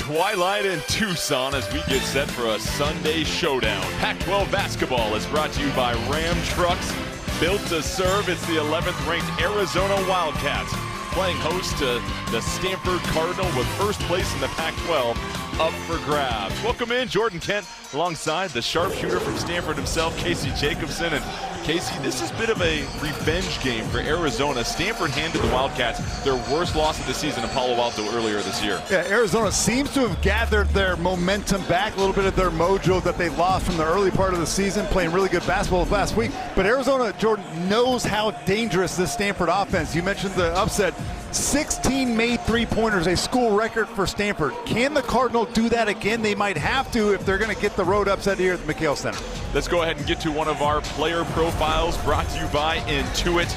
twilight in Tucson as we get set for a Sunday showdown. Pac-12 basketball is brought to you by Ram Trucks. Built to serve, it's the 11th ranked Arizona Wildcats playing host to the Stanford Cardinal with first place in the Pac-12 up for grabs. Welcome in, Jordan Kent, alongside the sharpshooter from Stanford himself, Casey Jacobson. And Casey, this has been of a revenge game for Arizona. Stanford handed the Wildcats their worst loss of the season in Palo Alto earlier this year. Yeah, Arizona seems to have gathered their momentum back, a little bit of their mojo that they lost from the early part of the season, playing really good basketball last week. But Arizona, Jordan, knows how dangerous this Stanford offense. You mentioned the upset. 16 made three-pointers, a school record for Stanford. Can the Cardinal do that again? They might have to if they're going to get the road upset here at the McHale Center. Let's go ahead and get to one of our player profiles brought to you by Intuit.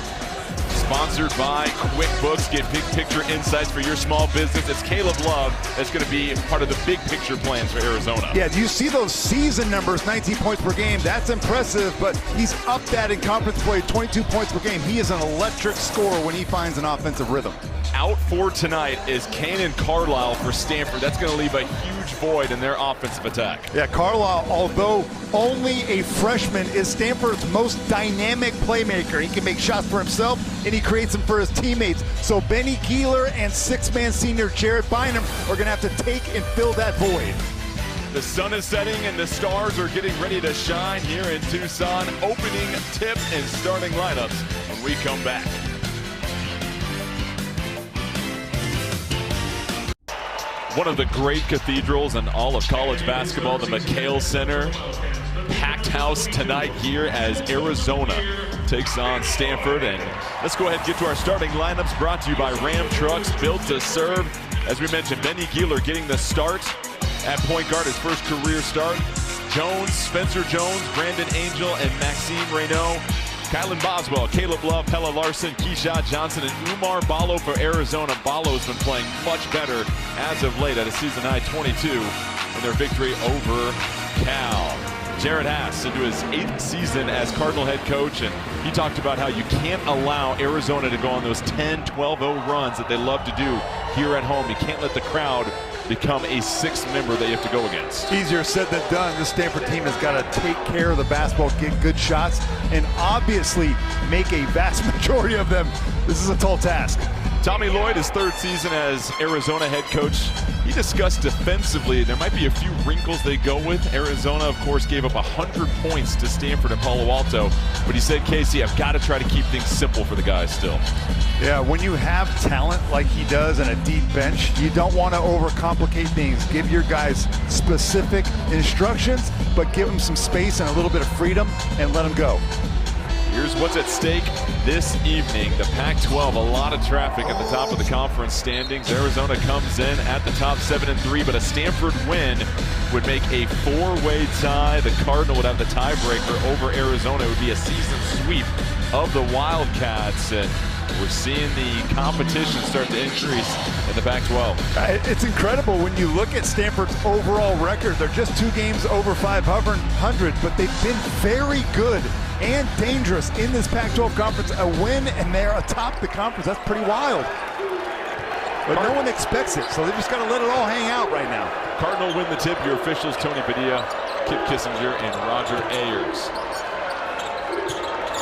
Sponsored by QuickBooks. Get big picture insights for your small business. It's Caleb Love that's going to be part of the big picture plans for Arizona. Yeah, do you see those season numbers, 19 points per game? That's impressive, but he's up that in conference play, 22 points per game. He is an electric scorer when he finds an offensive rhythm. Out for tonight is Cannon Carlisle for Stanford. That's going to leave a huge void in their offensive attack. Yeah, Carlisle, although only a freshman, is Stanford's most dynamic playmaker. He can make shots for himself, and he creates them for his teammates. So Benny Keeler and six-man senior Jared Bynum are going to have to take and fill that void. The sun is setting and the stars are getting ready to shine here in Tucson. Opening tip and starting lineups when we come back. One of the great cathedrals in all of college basketball, the McHale Center. Packed house tonight here as Arizona takes on Stanford. And let's go ahead and get to our starting lineups brought to you by Ram Trucks, built to serve. As we mentioned, Benny Keeler getting the start at point guard, his first career start. Jones, Spencer Jones, Brandon Angel, and Maxime Reynaud. Kylan Boswell, Caleb Love, Pella Larson, Keyshawn Johnson, and Umar Ballo for Arizona. Ballo's been playing much better as of late at a season-high 22 in their victory over Cal. Jared Haas into his 8th season as Cardinal head coach, and he talked about how you can't allow Arizona to go on those 10-12-0 runs that they love to do here at home. You can't let the crowd become a sixth member that you have to go against. Easier said than done. This Stanford team has got to take care of the basketball, get good shots, and obviously make a vast majority of them. This is a tall task. Tommy Lloyd, his 3rd season as Arizona head coach. He discussed defensively there might be a few wrinkles they go with. Arizona, of course, gave up 100 points to Stanford and Palo Alto. But he said, Casey, I've got to try to keep things simple for the guys still. Yeah, when you have talent like he does and a deep bench, you don't want to overcomplicate things. Give your guys specific instructions, but give them some space and a little bit of freedom and let them go. Here's what's at stake this evening. The Pac-12, a lot of traffic at the top of the conference standings. Arizona comes in at the top 7-3, but a Stanford win would make a 4-way tie. The Cardinal would have the tiebreaker over Arizona. It would be a season sweep of the Wildcats. And we're seeing the competition start to increase in the Pac-12. It's incredible when you look at Stanford's overall record. They're just 2 games over 500, but they've been very good and dangerous in this Pac-12 conference. A win, and they're atop the conference. That's pretty wild. But no one expects it, so they just got to let it all hang out right now. Cardinal win the tip. Your officials, Tony Padilla, Kip Kissinger, and Roger Ayers.